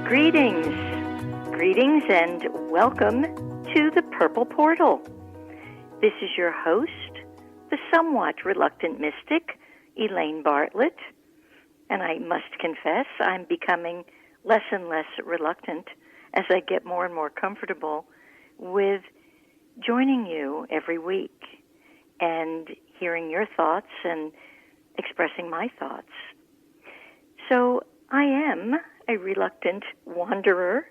Greetings, greetings, and welcome to the Purple Portal. This is your host, the somewhat reluctant mystic, Elaine Bartlett, and I must confess I'm becoming less and less reluctant as I get more and more comfortable with joining you every week and hearing your thoughts and expressing my thoughts. So I am a reluctant wanderer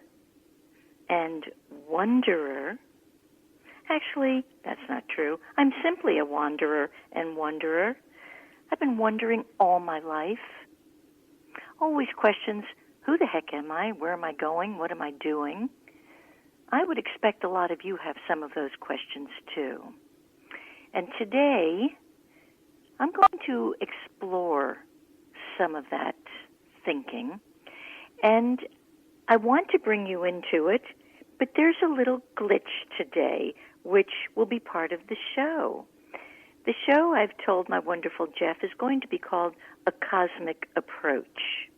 and wonderer. Actually, that's not true. I'm simply a wanderer and wonderer. I've been wondering all my life. Always questions, who the heck am I? Where am I going? What am I doing? I would expect a lot of you have some of those questions too. And today, I'm going to explore some of that thinking. And I want to bring you into it, but there's a little glitch today, which will be part of the show. The show, I've told my wonderful Jeff, is going to be called A Cosmic Approach.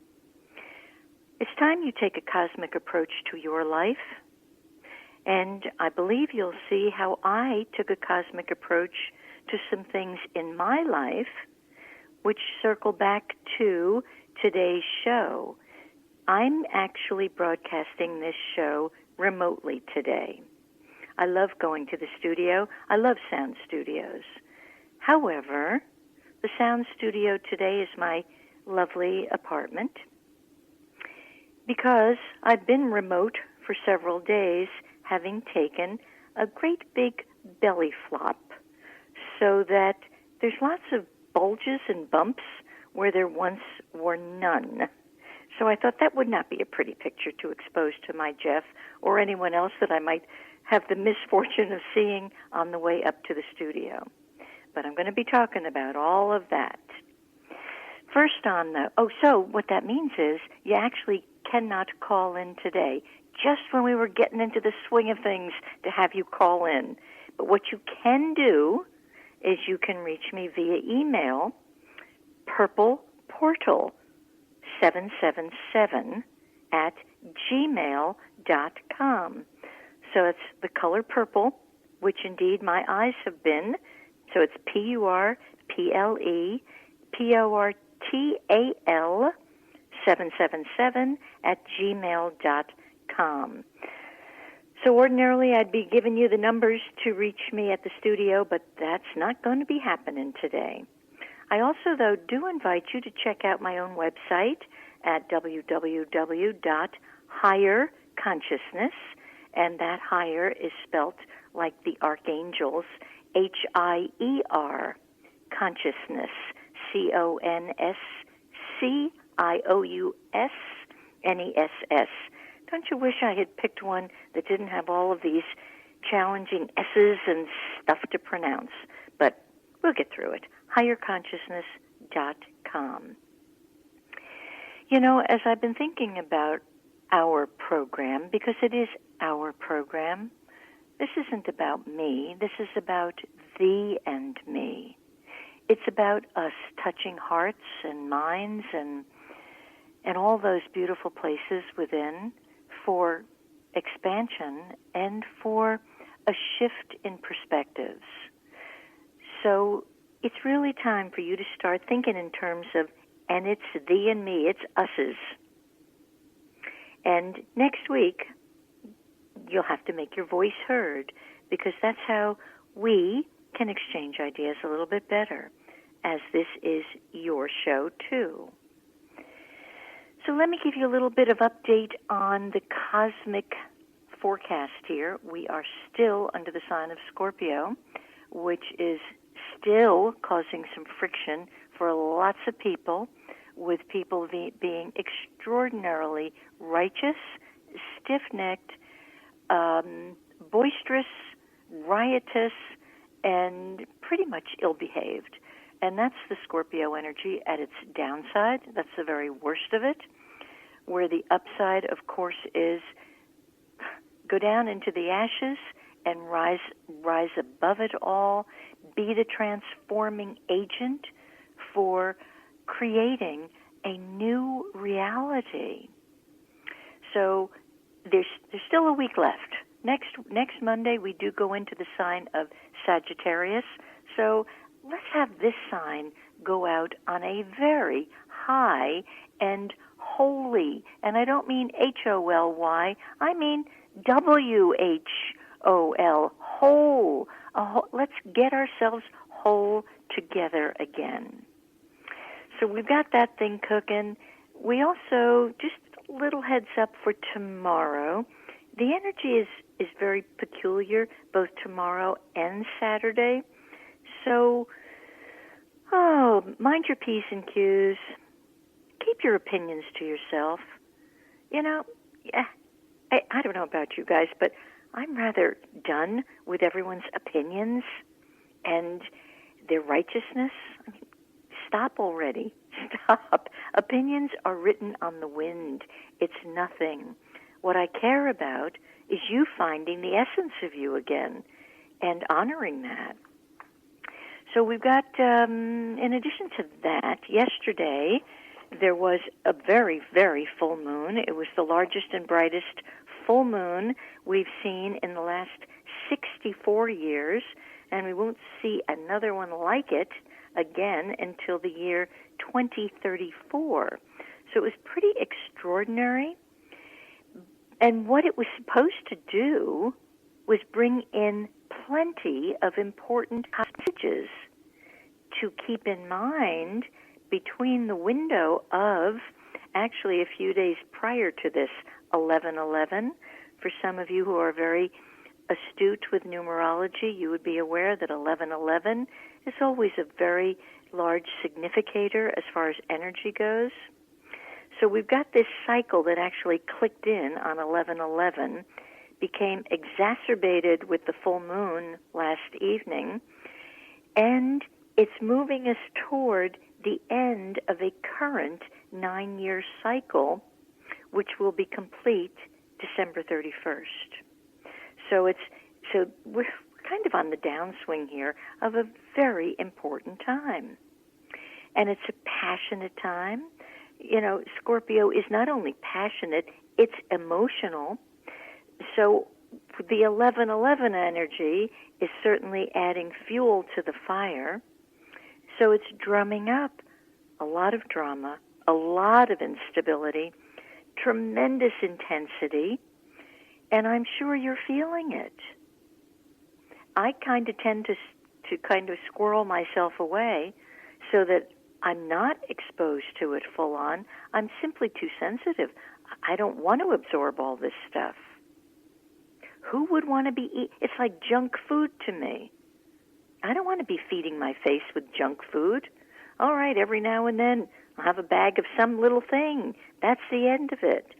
It's time you take a cosmic approach to your life, and I believe you'll see how I took a cosmic approach to some things in my life, which circle back to today's show. I'm actually broadcasting this show remotely today. I love going to the studio. I love sound studios. However, the sound studio today is my lovely apartment because I've been remote for several days, having taken a great big belly flop so that there's lots of bulges and bumps where there once were none. So I thought that would not be a pretty picture to expose to my Jeff or anyone else that I might have the misfortune of seeing on the way up to the studio. But I'm going to be talking about all of that. First so what that means is you actually cannot call in today, just when we were getting into the swing of things to have you call in. But what you can do is you can reach me via email, purpleportal777@gmail.com. So it's the color purple, which indeed my eyes have been. So it's PURPLEPORTAL 777@gmail.com. So ordinarily I'd be giving you the numbers to reach me at the studio, but that's not going to be happening today. I also, though, do invite you to check out my own website at www.higherconsciousness, and that higher is spelt like the archangels, H-I-E-R, consciousness, CONSCIOUSNESS. Don't you wish I had picked one that didn't have all of these challenging S's and stuff to pronounce? But we'll get through it. higherconsciousness.com. You know, as I've been thinking about our program, because it is our program, this isn't about me. This is about thee and me. It's about us touching hearts and minds and all those beautiful places within for expansion and for a shift in perspectives. So it's really time for you to start thinking in terms of, and it's thee and me, it's us's. And next week, you'll have to make your voice heard, because that's how we can exchange ideas a little bit better, as this is your show too. So let me give you a little bit of update on the cosmic forecast here. We are still under the sign of Scorpio, which is still causing some friction for lots of people, with people being extraordinarily righteous, stiff-necked, boisterous, riotous, and pretty much ill-behaved. And that's the Scorpio energy at its downside. That's the very worst of it. Where the upside, of course, is go down into the ashes and rise above it all, be the transforming agent for creating a new reality. So there's still a week left. Next Monday, we do go into the sign of Sagittarius. So let's have this sign go out on a very high and holy, and I don't mean Holy, I mean WHOL, whole. Let's get ourselves whole together again. So we've got that thing cooking. We also, just a little heads up for tomorrow, the energy is very peculiar, both tomorrow and Saturday. So, mind your P's and Q's. Keep your opinions to yourself. You know, I don't know about you guys, but I'm rather done with everyone's opinions and their righteousness. I mean, stop already. Stop. Opinions are written on the wind. It's nothing. What I care about is you finding the essence of you again and honoring that. So we've got, in addition to that, yesterday there was a very, very full moon. It was the largest and brightest full moon we've seen in the last 64 years, and we won't see another one like it again until the year 2034. So it was pretty extraordinary. And what it was supposed to do was bring in plenty of important messages to keep in mind between the window of, actually a few days prior to this, 11/11. For some of you who are very astute with numerology, you would be aware that 11/11 is always a very large significator as far as energy goes. So we've got this cycle that actually clicked in on 11/11, became exacerbated with the full moon last evening, and it's moving us toward the end of a current 9-year cycle, which will be complete December 31st. So we're kind of on the downswing here of a very important time. And it's a passionate time. You know, Scorpio is not only passionate, it's emotional. So the 11/11 energy is certainly adding fuel to the fire. So it's drumming up a lot of drama, a lot of instability, tremendous intensity, and I'm sure you're feeling it. I kind of tend to kind of squirrel myself away so that I'm not exposed to it full on. I'm simply too sensitive. I don't want to absorb all this stuff. Who would want to be it's like junk food to me. I don't want to be feeding my face with junk food. All right, every now and then I'll have a bag of some little thing. That's the end of it.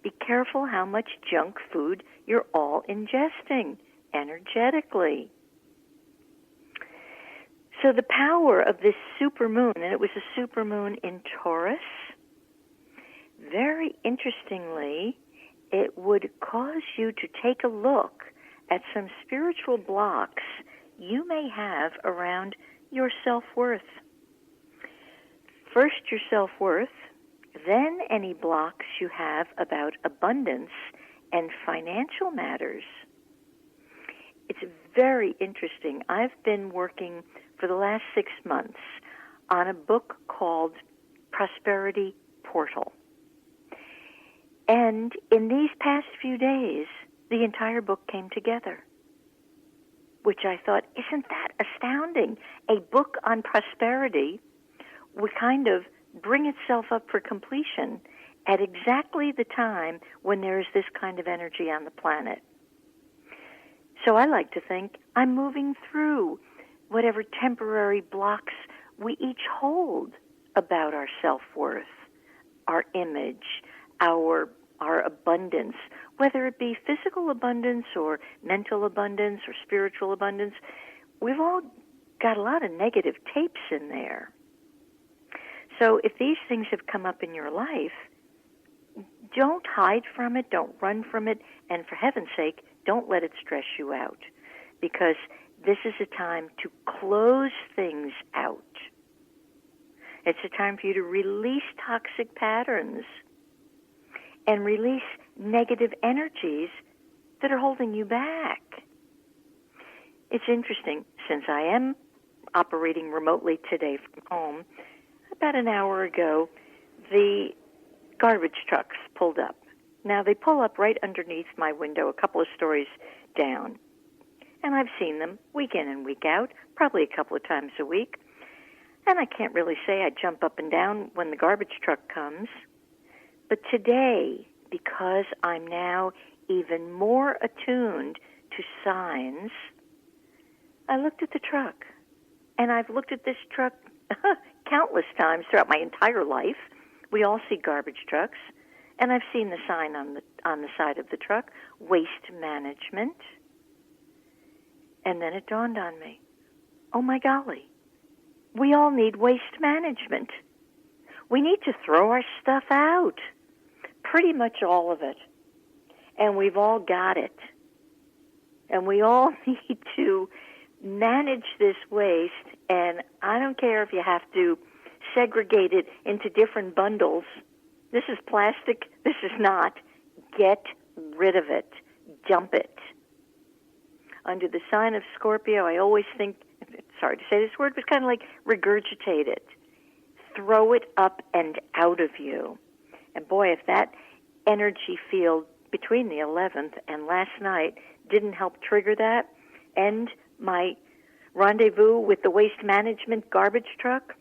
Be careful how much junk food you're all ingesting energetically. So the power of this supermoon, and it was a supermoon in Taurus, very interestingly, it would cause you to take a look at some spiritual blocks you may have around your self-worth. First, your self-worth, then any blocks you have about abundance and financial matters. It's very interesting. I've been working for the last 6 months on a book called Prosperity Portal. And in these past few days, the entire book came together, which I thought, isn't that astounding? A book on prosperity would kind of bring itself up for completion at exactly the time when there is this kind of energy on the planet. So I like to think I'm moving through whatever temporary blocks we each hold about our self-worth, our image, our abundance, whether it be physical abundance or mental abundance or spiritual abundance. We've all got a lot of negative tapes in there. So if these things have come up in your life, don't hide from it, don't run from it, and for heaven's sake, don't let it stress you out, because this is a time to close things out. It's a time for you to release toxic patterns and release negative energies that are holding you back. It's interesting, since I am operating remotely today from home, about an hour ago, the garbage trucks pulled up. Now, they pull up right underneath my window, a couple of stories down. And I've seen them week in and week out, probably a couple of times a week. And I can't really say I jump up and down when the garbage truck comes. But today, because I'm now even more attuned to signs, I looked at the truck. And I've looked at this truck countless times throughout my entire life. We all see garbage trucks. And I've seen the sign on the side of the truck, waste management. And then it dawned on me, oh my golly, we all need waste management. We need to throw our stuff out, pretty much all of it. And we've all got it. And we all need to manage this waste, and I don't care if you have to segregate it into different bundles. This is plastic, this is not. Get rid of it. Dump it. Under the sign of Scorpio, I always think, sorry to say this word, but kind of like regurgitate it. Throw it up and out of you. And boy, if that energy field between the 11th and last night didn't help trigger that, and my rendezvous with the waste management garbage truck,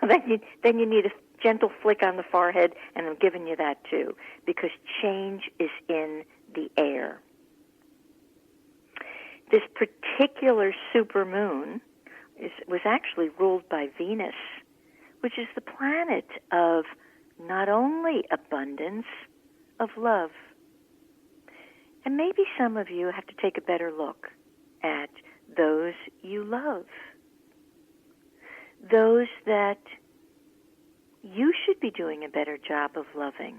then you need a gentle flick on the forehead, and I'm giving you that too, because change is in the air. This particular supermoon was actually ruled by Venus, which is the planet of not only abundance, of love. And maybe some of you have to take a better look at those you love, those that you should be doing a better job of loving.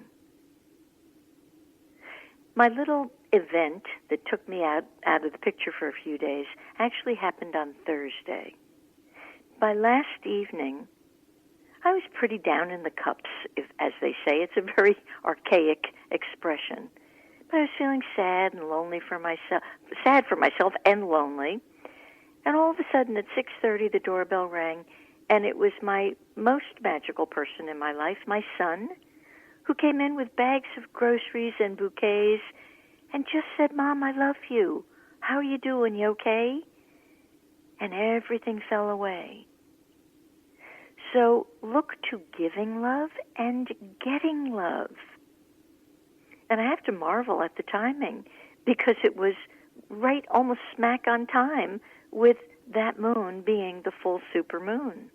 My little event that took me out of the picture for a few days actually happened on Thursday. By last evening, I was pretty down in the cups, as they say. It's a very archaic expression. But I was feeling sad and lonely for myself, sad for myself and lonely. And all of a sudden at 6:30 the doorbell rang, and it was my most magical person in my life, my son, who came in with bags of groceries and bouquets and just said, "Mom, I love you. How are you doing? You okay?" And everything fell away. So look to giving love and getting love. And I have to marvel at the timing, because it was right almost smack on time with that moon being the full supermoon.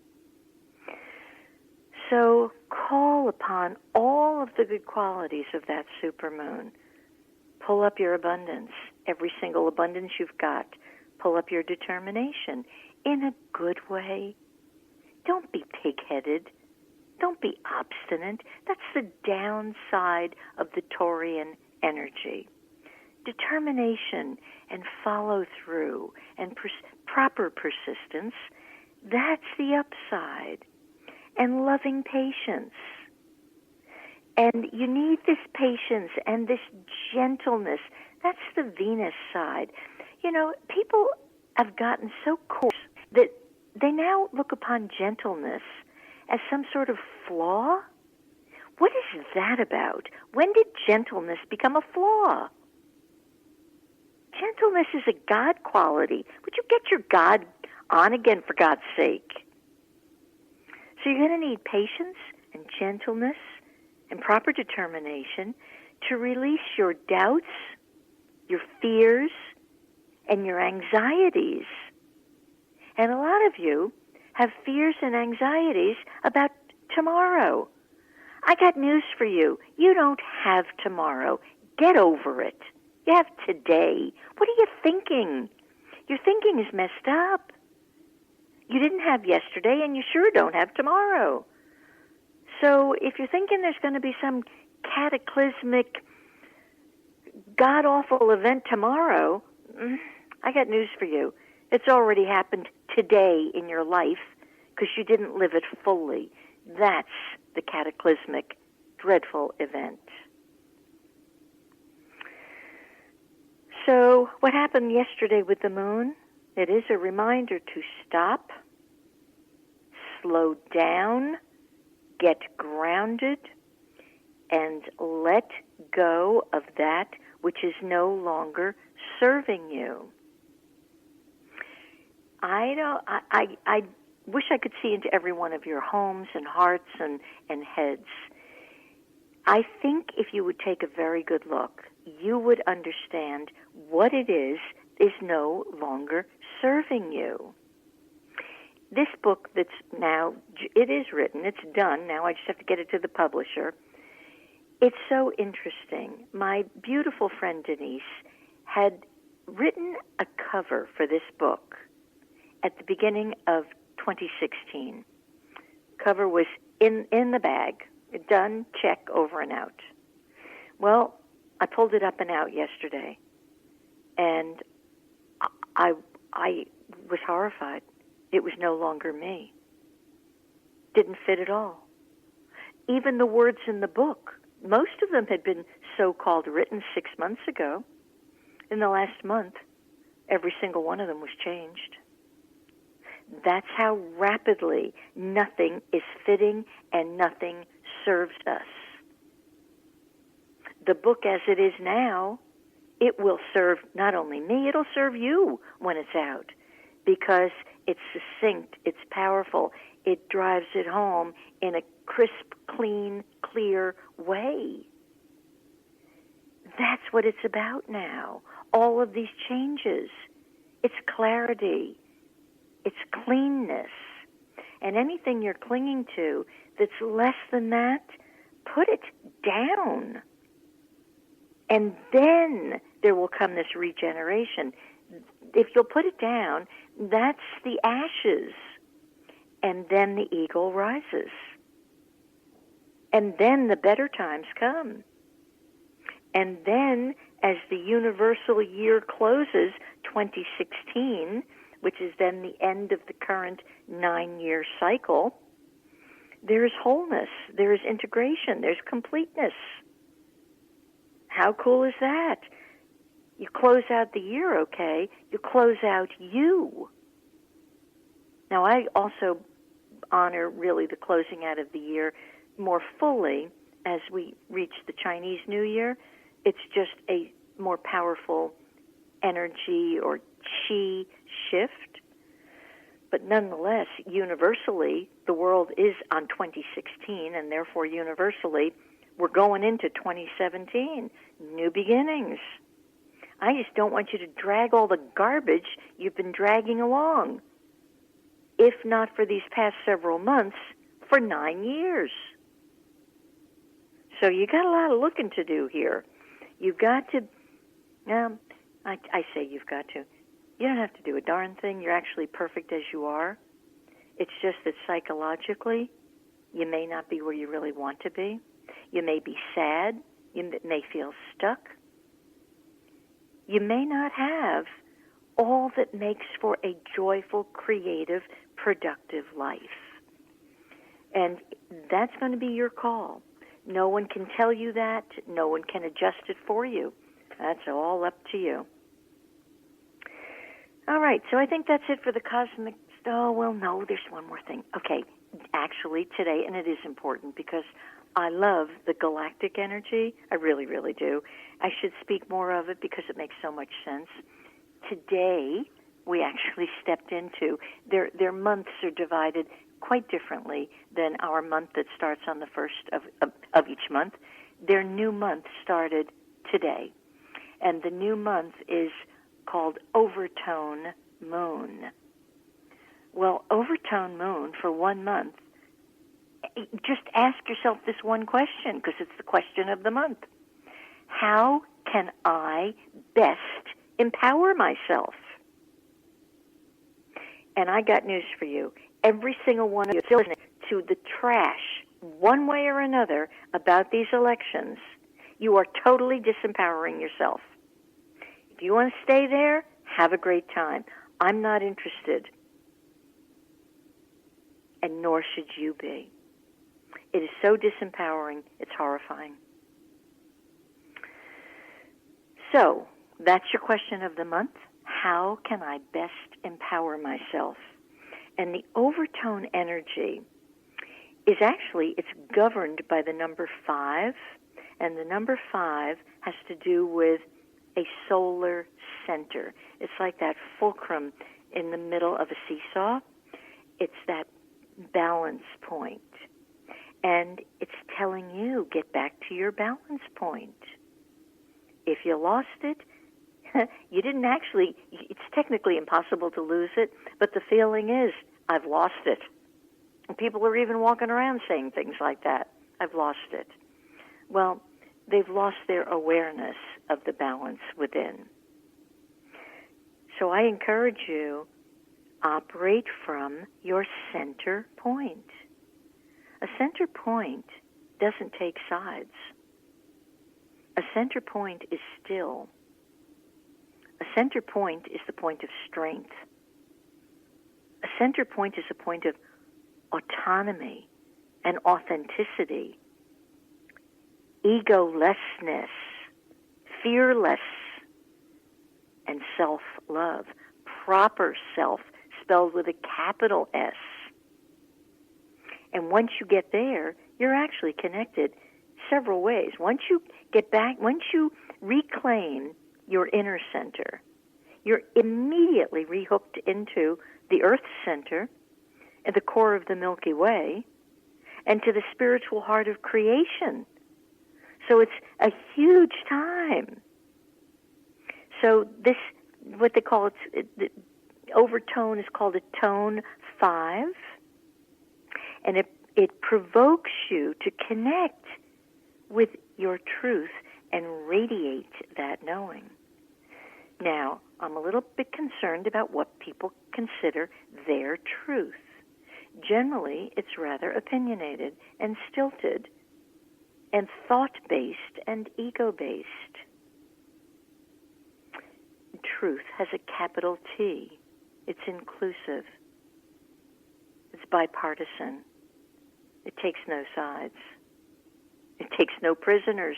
So call upon all of the good qualities of that supermoon. Pull up your abundance, every single abundance you've got. Pull up your determination in a good way. Don't be pig-headed. Don't be obstinate. That's the downside of the Taurian energy. Determination and follow through and proper persistence, that's the upside. And loving patience. And you need this patience and this gentleness. That's the Venus side. You know, people have gotten so coarse that they now look upon gentleness as some sort of flaw. What is that about? When did gentleness become a flaw? Gentleness is a God quality. Would you get your God on again, for God's sake? So you're going to need patience and gentleness and proper determination to release your doubts, your fears, and your anxieties. And a lot of you have fears and anxieties about tomorrow. I got news for you. You don't have tomorrow. Get over it. You have today. What are you thinking? Your thinking is messed up. You didn't have yesterday, and you sure don't have tomorrow. So if you're thinking there's going to be some cataclysmic, god-awful event tomorrow, I got news for you. It's already happened today in your life because you didn't live it fully. That's the cataclysmic, dreadful event. So what happened yesterday with the moon? It is a reminder to stop, slow down, get grounded, and let go of that which is no longer serving you. I wish I could see into every one of your homes and hearts and heads. I think if you would take a very good look, you would understand what it is no longer serving you. This book that's now, it is written, it's done, now I just have to get it to the publisher. It's so interesting. My beautiful friend Denise had written a cover for this book at the beginning of 2016. Cover was in the bag, done, check, over and out. Well, I pulled it up and out yesterday, and I was horrified. It was no longer me. Didn't fit at all. Even the words in the book, most of them had been so-called written 6 months ago. In the last month, every single one of them was changed. That's how rapidly nothing is fitting and nothing serves us. The book as it is now, it will serve not only me, it'll serve you when it's out, because it's succinct, it's powerful, it drives it home in a crisp, clean, clear way. That's what it's about now. All of these changes. It's clarity. It's cleanness. And anything you're clinging to that's less than that, put it down. And then there will come this regeneration. If you'll put it down, that's the ashes. And then the eagle rises. And then the better times come. And then, as the universal year closes, 2016, which is then the end of the current 9-year cycle, there is wholeness, there is integration, there's completeness. How cool is that? You close out the year, okay? You close out you. Now, I also honor really the closing out of the year more fully as we reach the Chinese New Year. It's just a more powerful energy or chi shift. But nonetheless, universally, the world is on 2016, and therefore universally, we're going into 2017, new beginnings. I just don't want you to drag all the garbage you've been dragging along, if not for these past several months, for 9 years. So you got a lot of looking to do here. You've got to, I say you've got to. You don't have to do a darn thing. You're actually perfect as you are. It's just that psychologically, you may not be where you really want to be. You may be sad. You may feel stuck. You may not have all that makes for a joyful, creative, productive life. And that's going to be your call. No one can tell you that. No one can adjust it for you. That's all up to you. All right, so I think that's it for the cosmic. Oh, well, no, there's one more thing. Okay, actually today, and it is important because I love the galactic energy. I really, really do. I should speak more of it because it makes so much sense. Today, we actually stepped into, their months are divided quite differently than our month that starts on the first of each month. Their new month started today, and the new month is called Overtone Moon. Well, Overtone Moon for 1 month, just ask yourself this one question, because it's the question of the month. How can I best empower myself? And I got news for you. Every single one of you is listening to the trash, one way or another, about these elections. You are totally disempowering yourself. If you want to stay there, have a great time. I'm not interested. And nor should you be. It is so disempowering, it's horrifying. So, That's your question of the month. How can I best empower myself? And the overtone energy is actually, it's governed by the number 5, and the number 5 has to do with a solar center. It's like that fulcrum in the middle of a seesaw. It's that balance point. And it's telling you, get back to your balance point. If you lost it, you didn't actually, it's technically impossible to lose it, but the feeling is, I've lost it. And people are even walking around saying things like that. I've lost it. Well, they've lost their awareness of the balance within. So I encourage you, operate from your center point. A center point doesn't take sides. A center point is still. A center point is the point of strength. A center point is a point of autonomy and authenticity, egolessness, fearless, and self-love. Proper self, spelled with a capital S. And once you get there, you're actually connected several ways. Once you get back, once you reclaim your inner center, you're immediately rehooked into the earth center, at the core of the Milky Way, and to the spiritual heart of creation. So it's a huge time. So this, what they call the overtone is called a tone 5, and it provokes you to connect with your truth and radiate that knowing. Now, I'm a little bit concerned about what people consider their truth. Generally, it's rather opinionated and stilted and thought-based and ego-based. Truth has a capital T. It's inclusive. It's bipartisan. It takes no sides. It takes no prisoners.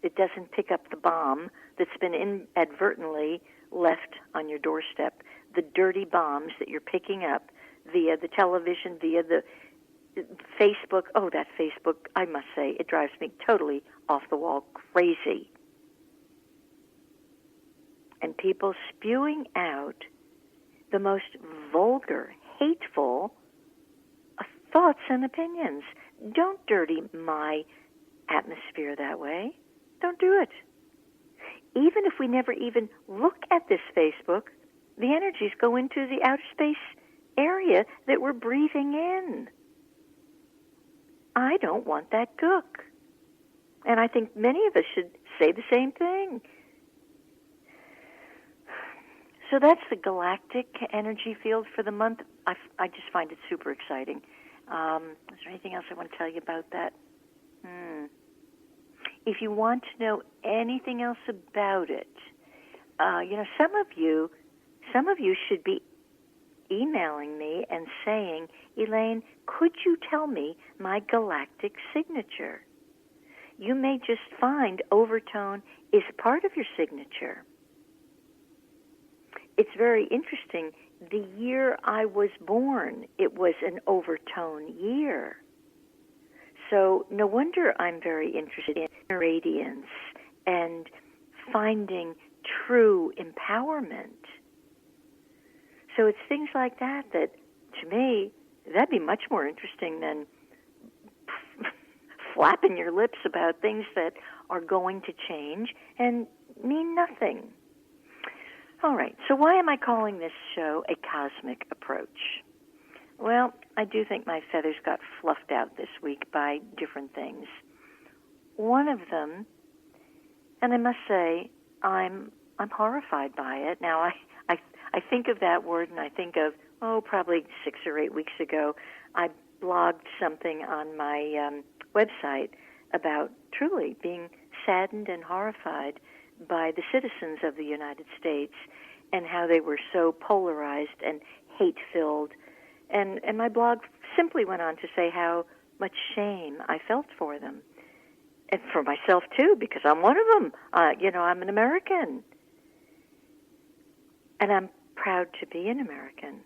It doesn't pick up the bomb that's been inadvertently left on your doorstep, the dirty bombs that you're picking up via the television, via the Facebook. Oh, that Facebook, I must say, it drives me totally off the wall crazy. And people spewing out the most vulgar, hateful thoughts and opinions. Don't dirty my atmosphere that way. Don't do it. Even if we never even look at this Facebook, the energies go into the outer space area that we're breathing in. I don't want that gook. And I think many of us should say the same thing. So that's the galactic energy field for the month. I just find it super exciting. Is there anything else I want to tell you about that? If you want to know anything else about it, some of you should be emailing me and saying, Elaine, could you tell me my galactic signature? You may just find overtone is part of your signature. It's very interesting. The year I was born, it was an overtone year. So no wonder I'm very interested in radiance and finding true empowerment. So it's things like that that, to me, that'd be much more interesting than flapping your lips about things that are going to change and mean nothing. All right, so why am I calling this show A Cosmic Approach? Well, I do think my feathers got fluffed out this week by different things. One of them, and I must say, I'm horrified by it. Now, I think of that word, and I think of, probably 6 or 8 weeks ago, I blogged something on my website about truly being saddened and horrified by the citizens of the United States and how they were so polarized and hate-filled. And my blog simply went on to say how much shame I felt for them. And for myself, too, because I'm one of them. I'm an American. And I'm proud to be an American.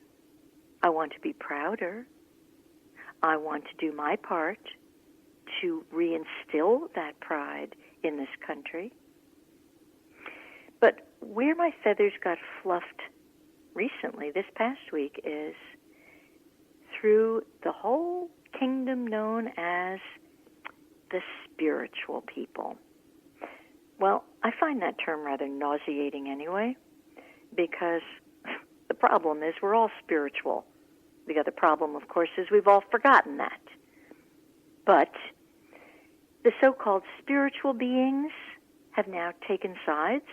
I want to be prouder. I want to do my part to reinstill that pride in this country. But where my feathers got fluffed recently, this past week, is through the whole kingdom known as the spiritual people. Well, I find that term rather nauseating anyway, because the problem is we're all spiritual. The other problem, of course, is we've all forgotten that. But the so-called spiritual beings have now taken sides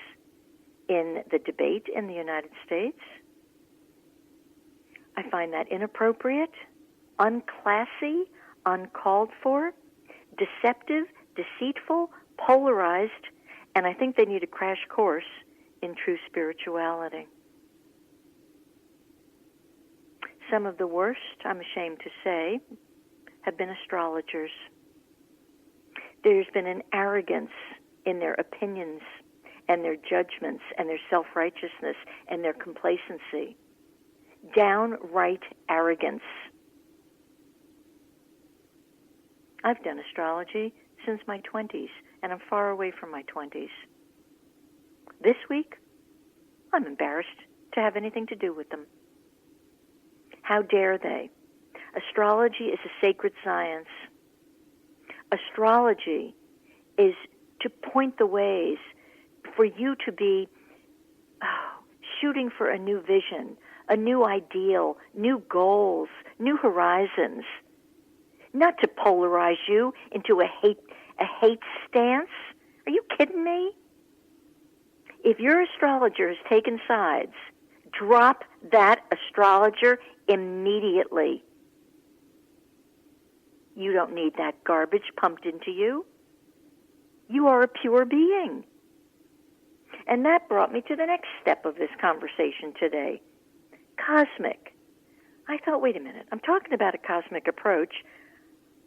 in the debate in the United States. I find that inappropriate, unclassy, uncalled for, deceptive, deceitful, polarized, and I think they need a crash course in true spirituality. Some of the worst, I'm ashamed to say, have been astrologers. There's been an arrogance in their opinions and their judgments and their self-righteousness and their complacency. Downright arrogance. I've done astrology since my 20s, and I'm far away from my 20s. This week, I'm embarrassed to have anything to do with them. How dare they? Astrology is a sacred science. Astrology is to point the ways for you to be shooting for a new vision, a new ideal, new goals, new horizons. Not to polarize you into a hate stance. Are you kidding me? If your astrologer has taken sides, drop that astrologer immediately. You don't need that garbage pumped into you. You are a pure being. And that brought me to the next step of this conversation today. Cosmic. I thought, wait a minute, I'm talking about a cosmic approach.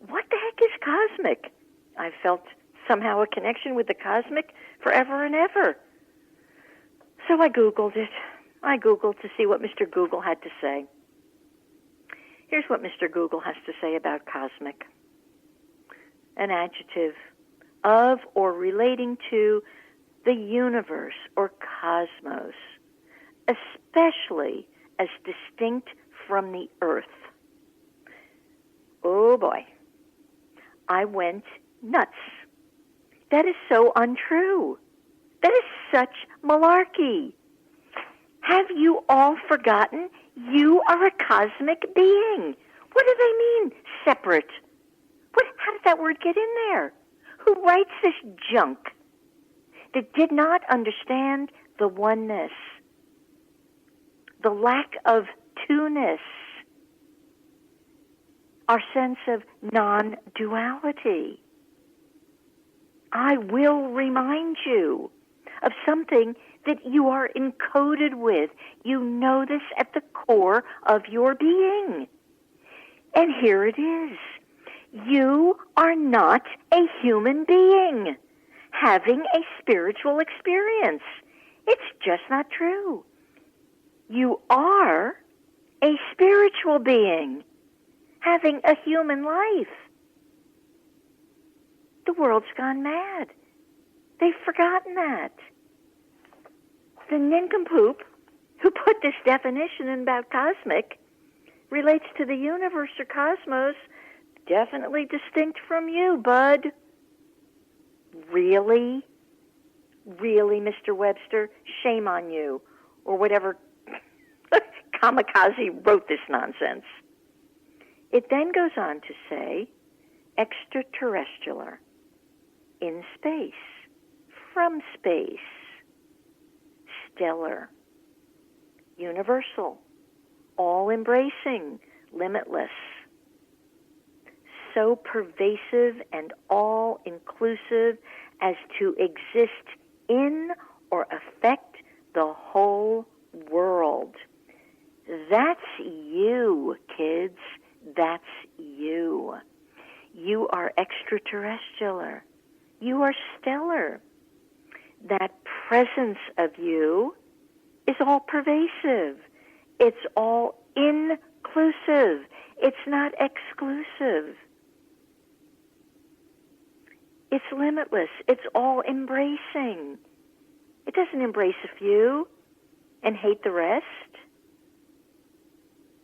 What the heck is cosmic? I've felt somehow a connection with the cosmic forever and ever. So I Googled it. I Googled to see what Mr. Google had to say. Here's what Mr. Google has to say about cosmic. An adjective of or relating to the universe or cosmos, especially as distinct from the earth. Oh boy, I went nuts. That is so untrue. That is such malarkey. Have you all forgotten you are a cosmic being? What do they mean, separate? How did that word get in there? Who writes this junk that did not understand the oneness, the lack of two-ness, our sense of non-duality? I will remind you of something that you are encoded with. You know this at the core of your being. And here it is. You are not a human being having a spiritual experience. It's just not true. You are a spiritual being having a human life. The world's gone mad. They've forgotten that. The nincompoop who put this definition in about cosmic relates to the universe or cosmos, definitely distinct from you, bud. Really? Really, Mr. Webster? Shame on you. Or whatever kamikaze wrote this nonsense. It then goes on to say extraterrestrial, in space, from space, stellar, universal, all-embracing, limitless, so pervasive and all-inclusive as to exist in or affect the whole world. That's you, kids. That's you. You are extraterrestrial. You are stellar. That presence of you is all pervasive. It's all inclusive. It's not exclusive. It's limitless. It's all embracing. It doesn't embrace a few and hate the rest.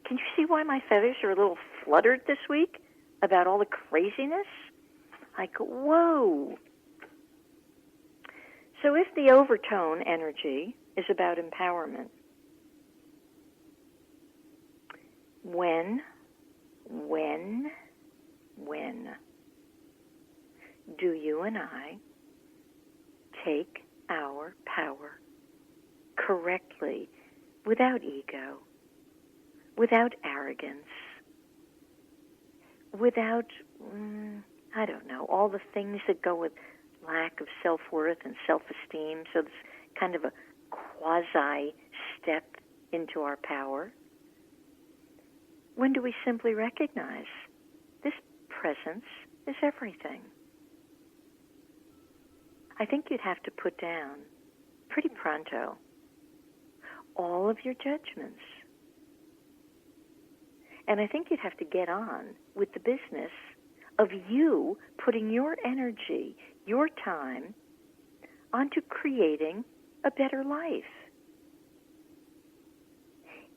Can you see why my feathers are a little fluttered this week about all the craziness? Like, whoa. So if the overtone energy is about empowerment, when do you and I take our power correctly, without ego, without arrogance, without, I don't know, all the things that go with lack of self-worth and self-esteem, so it's kind of a quasi-step into our power? When do we simply recognize this presence is everything? I think you'd have to put down, pretty pronto, all of your judgments. And I think you'd have to get on with the business of you putting your energy, your time, onto creating a better life.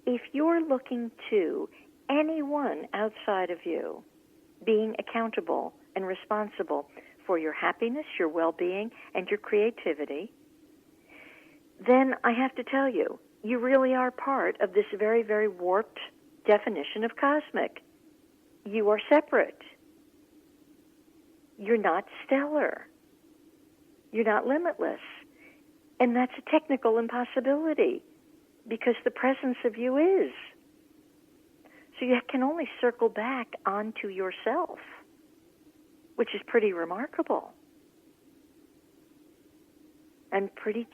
If you're looking to anyone outside of you being accountable and responsible for your happiness, your well-being, and your creativity, then I have to tell you, you really are part of this very, very warped definition of cosmic. You are separate. You're not stellar. You're not limitless. And that's a technical impossibility because the presence of you is. So you can only circle back onto yourself, which is pretty remarkable and pretty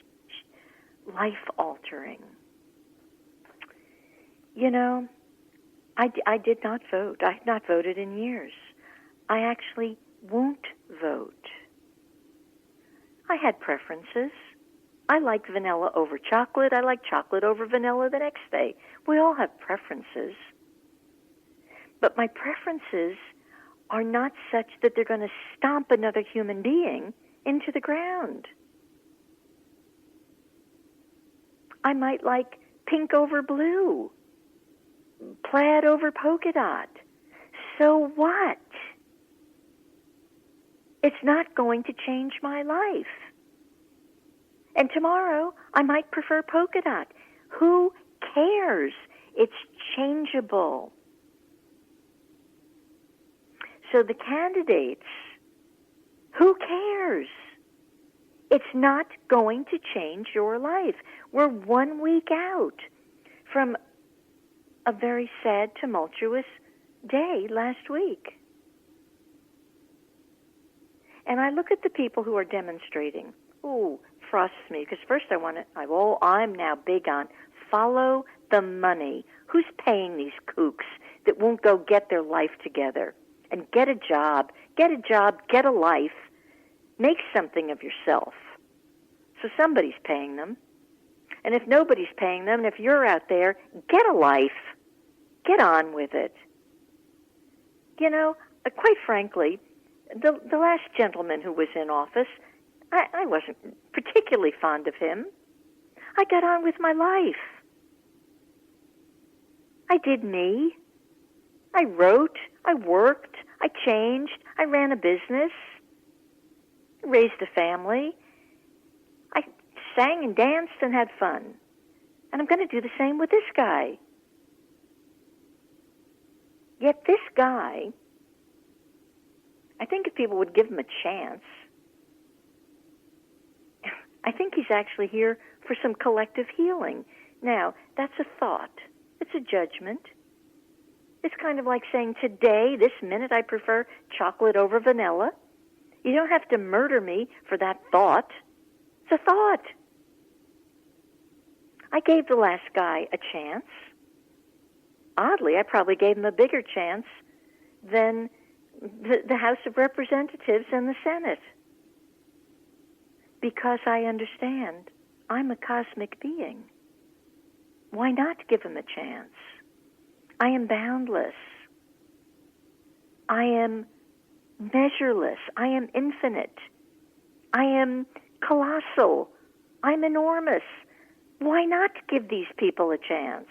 life-altering. You know, I did not vote. I have not voted in years. I actually won't vote. I had preferences. I like vanilla over chocolate. I like chocolate over vanilla the next day. We all have preferences. But my preferences are not such that they're going to stomp another human being into the ground. I might like pink over blue, plaid over polka dot. So what? It's not going to change my life. And tomorrow, I might prefer polka dot. Who cares? It's changeable. So the candidates, who cares? It's not going to change your life. We're 1 week out from a very sad, tumultuous day last week. And I look at the people who are demonstrating. Ooh, frosts me, because first I'm now big on follow the money. Who's paying these kooks that won't go get their life together and get a job, get a life, make something of yourself? So somebody's paying them. And if nobody's paying them, and if you're out there, get a life. Get on with it. You know, quite frankly, the last gentleman who was in office, I wasn't particularly fond of him. I got on with my life. I did me. I wrote. I worked. I changed. I ran a business. Raised a family. I sang and danced and had fun. And I'm going to do the same with this guy. Yet this guy, I think if people would give him a chance, I think he's actually here for some collective healing. Now, that's a thought. It's a judgment. It's kind of like saying, today, this minute, I prefer chocolate over vanilla. You don't have to murder me for that thought. It's a thought. I gave the last guy a chance. Oddly, I probably gave him a bigger chance than the House of Representatives and the Senate. because I understand I'm a cosmic being. Why not give him a chance? I am boundless. I am measureless. I am infinite. I am colossal. I'm enormous. Why not give these people a chance?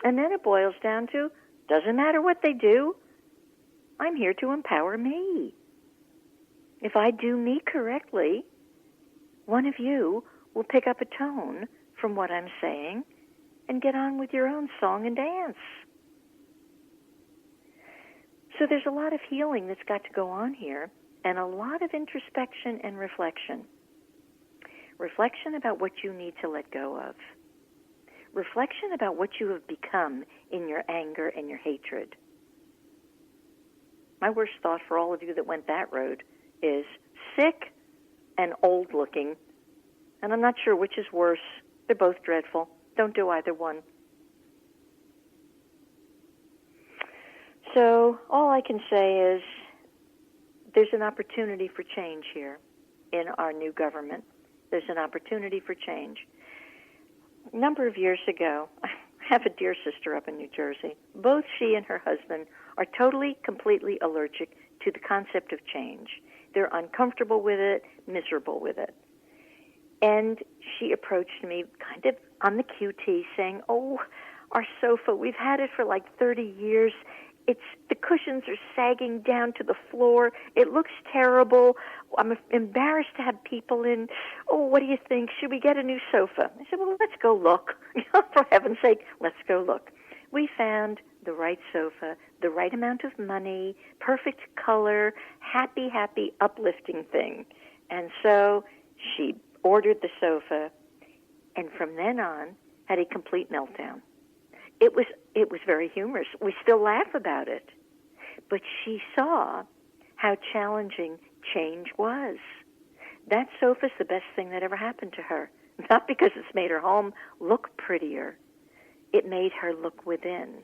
And then it boils down to, doesn't matter what they do, I'm here to empower me. If I do me correctly, one of you will pick up a tone from what I'm saying and get on with your own song and dance. So there's a lot of healing that's got to go on here, and a lot of introspection and reflection. Reflection about what you need to let go of. Reflection about what you have become in your anger and your hatred. My worst thought for all of you that went that road is sick and old-looking, and I'm not sure which is worse. They're both dreadful. Don't do either one. So all I can say is there's an opportunity for change here in our new government. There's an opportunity for change. A number of years ago, I have a dear sister up in New Jersey. Both she and her husband are totally, completely allergic to the concept of change. They're uncomfortable with it, miserable with it. And she approached me kind of on the QT saying, oh, our sofa, we've had it for like 30 years. The cushions are sagging down to the floor. It looks terrible. I'm embarrassed to have people in. Oh, what do you think? Should we get a new sofa? I said, well, let's go look. For heaven's sake, let's go look. We found the right sofa, the right amount of money, perfect color, happy, uplifting thing. And so she ordered the sofa, and from then on had a complete meltdown. It was very humorous. We still laugh about it. But she saw how challenging change was. That sofa's the best thing that ever happened to her. Not because it's made her home look prettier. It made her look within.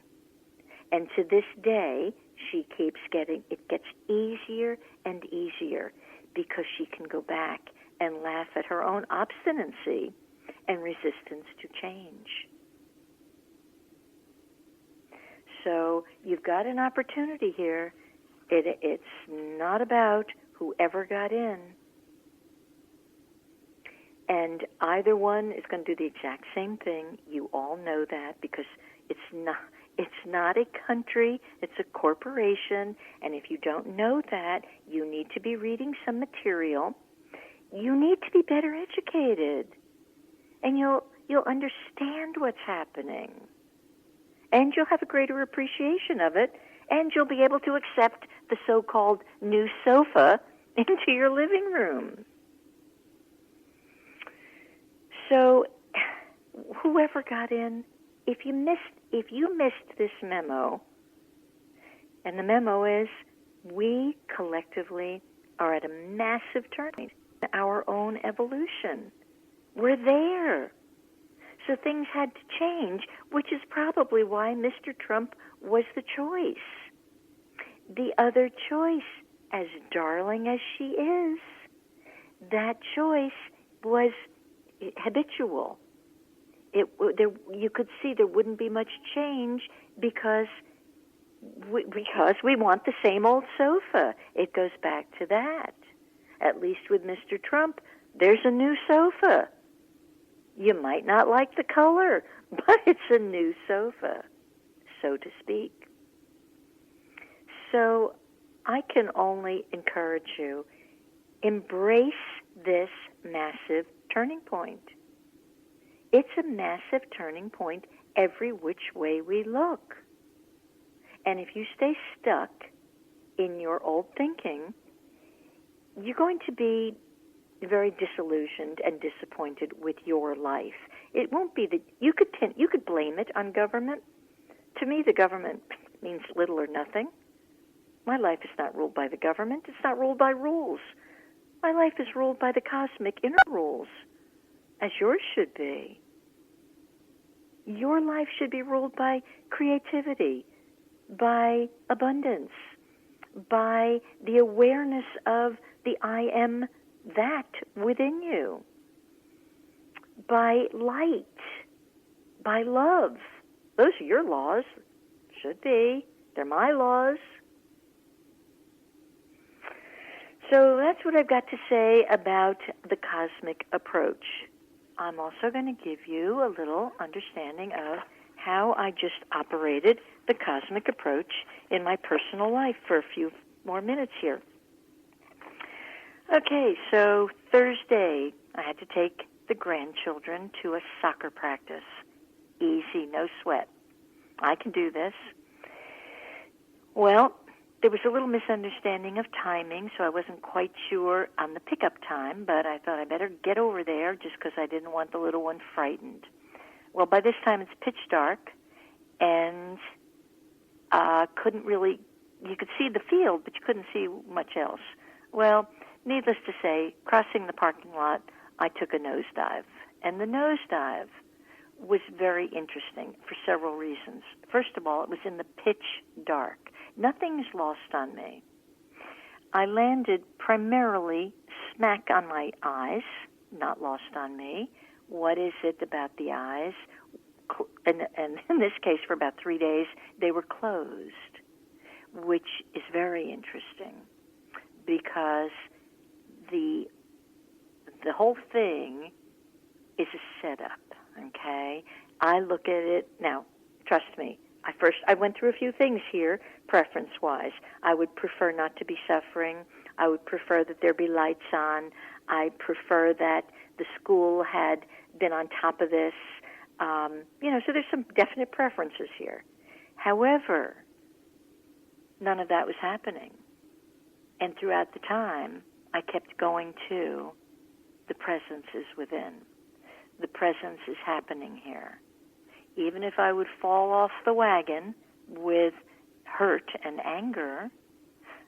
And to this day, it gets easier and easier because she can go back and laugh at her own obstinacy and resistance to change. So you've got an opportunity here. It's not about whoever got in. And either one is going to do the exact same thing. You all know that because it's not a country, it's a corporation. And if you don't know that, you need to be reading some material. You need to be better educated. And you'll understand what's happening. And you'll have a greater appreciation of it, and you'll be able to accept the so-called new sofa into your living room. So whoever got in, if you missed this memo, and the memo is we collectively are at a massive turning in our own evolution. We're there. So things had to change, which is probably why Mr. Trump was the choice. The other choice, as darling as she is, that choice was habitual. You could see there wouldn't be much change because we want the same old sofa. It goes back to that. At least with Mr. Trump, there's a new sofa. You might not like the color, but it's a new sofa, so to speak. So I can only encourage you, embrace this massive turning point. It's a massive turning point every which way we look. And if you stay stuck in your old thinking, you're going to be very disillusioned and disappointed with your life. It won't be that you could blame it on government. To me, the government means little or nothing. My life is not ruled by the government. It's not ruled by rules. My life is ruled by the cosmic inner rules, as yours should be. Your life should be ruled by creativity, by abundance, by the awareness of the I am that within you by light, by love. Those are your laws. Should be. They're my laws. So that's what I've got to say about the cosmic approach. I'm also going to give you a little understanding of how I just operated the cosmic approach in my personal life for a few more minutes here. Okay, so Thursday, I had to take the grandchildren to a soccer practice. Easy, no sweat. I can do this. Well, there was a little misunderstanding of timing, so I wasn't quite sure on the pickup time, but I thought I better get over there just because I didn't want the little one frightened. Well, by this time it's pitch dark, and couldn't really, you could see the field, but you couldn't see much else. Well, needless to say, crossing the parking lot, I took a nosedive. And the nosedive was very interesting for several reasons. First of all, it was in the pitch dark. Nothing's lost on me. I landed primarily smack on my eyes, not lost on me. What is it about the eyes? And in this case, for about 3 days, they were closed, which is very interesting because the whole thing is a setup, okay? I look at it, now, trust me, I went through a few things here, preference-wise. I would prefer not to be suffering. I would prefer that there be lights on. I prefer that the school had been on top of this. So there's some definite preferences here. However, none of that was happening. And throughout the time, I kept going to the presence is within. The presence is happening here. Even if I would fall off the wagon with hurt and anger,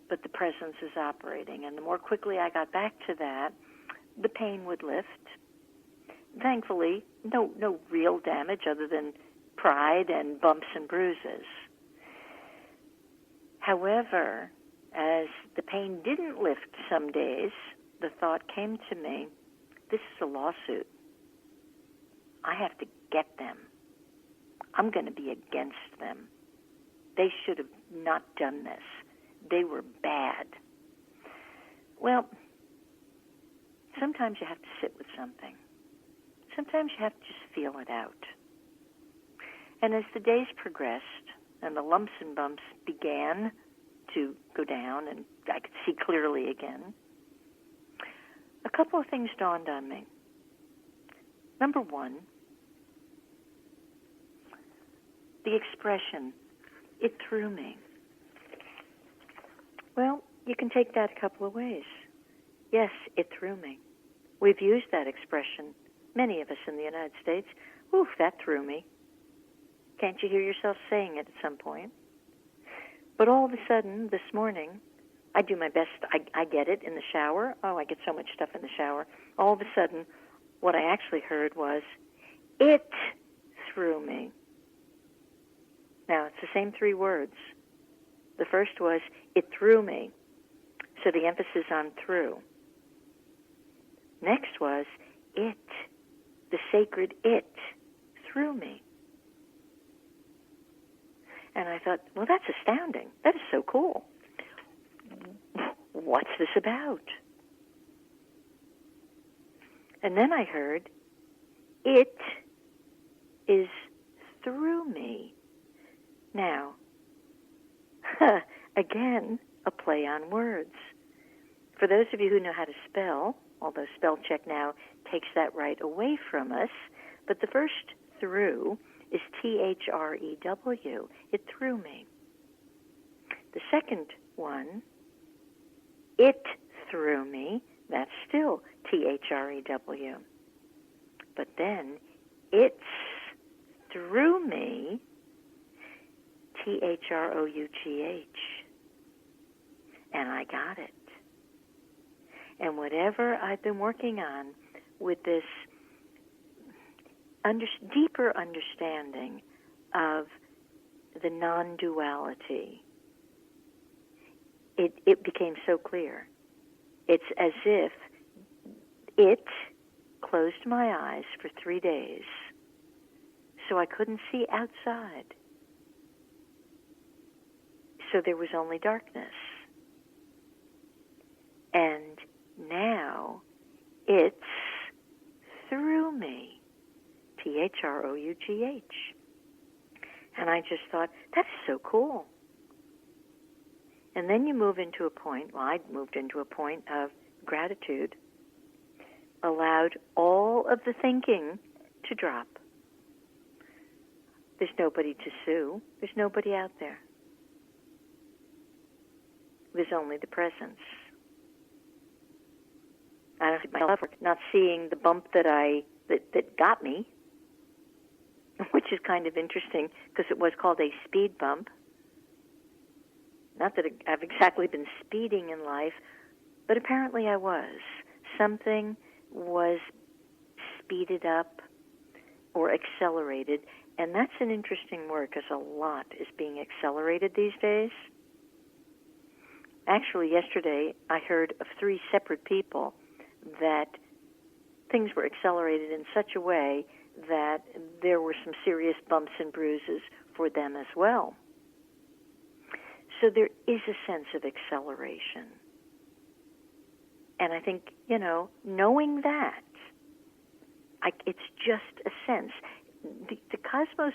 but the presence is operating. And the more quickly I got back to that, the pain would lift. Thankfully, no real damage other than pride and bumps and bruises. However, as the pain didn't lift some days, the thought came to me, this is a lawsuit. I have to get them. I'm going to be against them. They should have not done this. They were bad. Well, sometimes you have to sit with something. Sometimes you have to just feel it out. And as the days progressed and the lumps and bumps began to go down and I could see clearly again, a couple of things dawned on me. Number one, the expression, it threw me. Well, you can take that a couple of ways. Yes, it threw me. We've used that expression, many of us in the United States. Oof, that threw me. Can't you hear yourself saying it at some point? But all of a sudden, this morning, I do my best. I get it in the shower. Oh, I get so much stuff in the shower. All of a sudden, what I actually heard was, it threw me. Now, it's the same three words. The first was, it threw me. So the emphasis on through. Next was, it, the sacred it, threw me. And I thought, well, that's astounding. That is so cool. What's this about? And then I heard, it is through me. Now, again, a play on words. For those of you who know how to spell, although spell check now takes that right away from us, but the first through is T-H-R-E-W. It threw me. The second one, it threw me. That's still T-H-R-E-W. But then, it's through me, T-H-R-O-U-G-H. And I got it. And whatever I've been working on with this deeper understanding of the non-duality, it became so clear. It's as if it closed my eyes for 3 days, so I couldn't see outside. So there was only darkness. And now it's through me. THROUGH. And I just thought, that's so cool. And then you move into a point, well, I moved into a point of gratitude, allowed all of the thinking to drop. There's nobody to sue. There's nobody out there. There's only the presence. I don't see myself not seeing the bump that got me, which is kind of interesting because it was called a speed bump. Not that I've exactly been speeding in life, but apparently I was. Something was speeded up or accelerated, and that's an interesting word because a lot is being accelerated these days. Actually, yesterday I heard of 3 separate people that things were accelerated in such a way that there were some serious bumps and bruises for them as well. So there is a sense of acceleration. And I think, knowing that, it's just a sense. The cosmos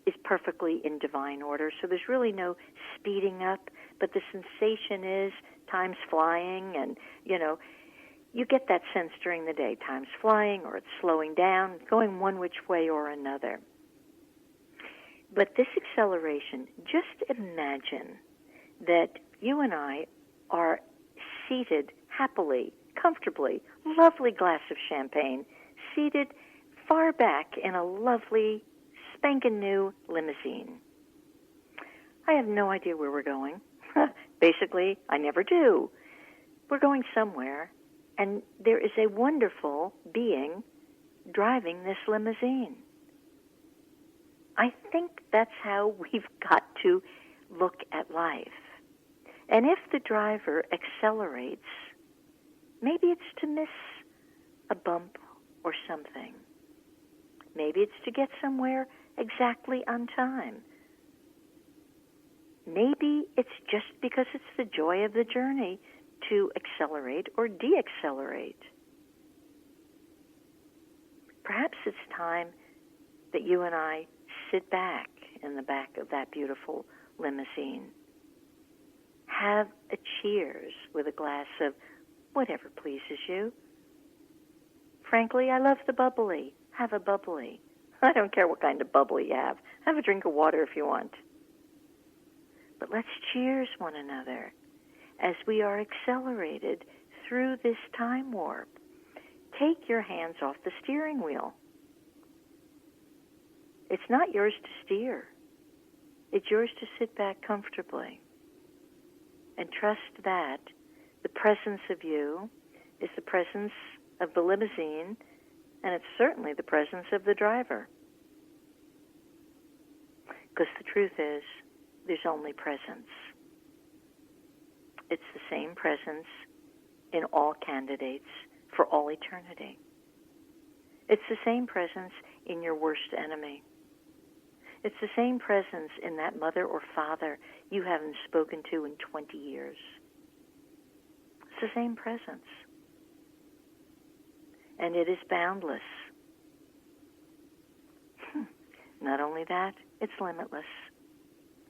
is perfectly in divine order, so there's really no speeding up, but the sensation is time's flying, and, you get that sense during the day. Time's flying, or it's slowing down, going one which way or another. But this acceleration, just imagine that you and I are seated happily, comfortably, lovely glass of champagne, seated far back in a lovely, spanking new limousine. I have no idea where we're going. Basically, I never do. We're going somewhere, and there is a wonderful being driving this limousine. I think that's how we've got to look at life. And if the driver accelerates, maybe it's to miss a bump or something. Maybe it's to get somewhere exactly on time. Maybe it's just because it's the joy of the journey to accelerate or de-accelerate. Perhaps it's time that you and I sit back in the back of that beautiful limousine. Have a cheers with a glass of whatever pleases you. Frankly, I love the bubbly. Have a bubbly. I don't care what kind of bubbly you have. Have a drink of water if you want. But let's cheers one another as we are accelerated through this time warp. Take your hands off the steering wheel. It's not yours to steer. It's yours to sit back comfortably. And trust that the presence of you is the presence of the limousine, and it's certainly the presence of the driver. Because the truth is, there's only presence. It's the same presence in all candidates for all eternity. It's the same presence in your worst enemy. It's the same presence in that mother or father you haven't spoken to in 20 years. It's the same presence. And it is boundless. Not only that, it's limitless.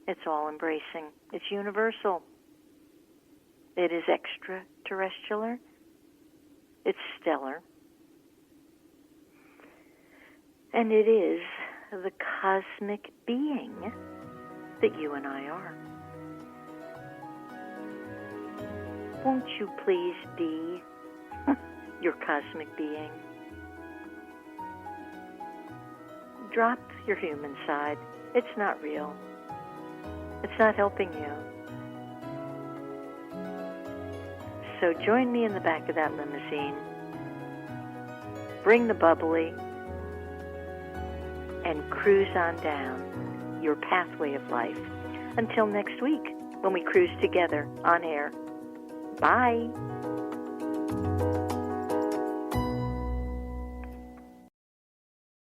It's all-embracing. It's universal. It is extraterrestrial. It's stellar. And it is the cosmic being that you and I are. Won't you please be your cosmic being? Drop your human side. It's not real. It's not helping you. So join me in the back of that limousine. Bring the bubbly and cruise on down your pathway of life. Until next week, when we cruise together on air. Bye.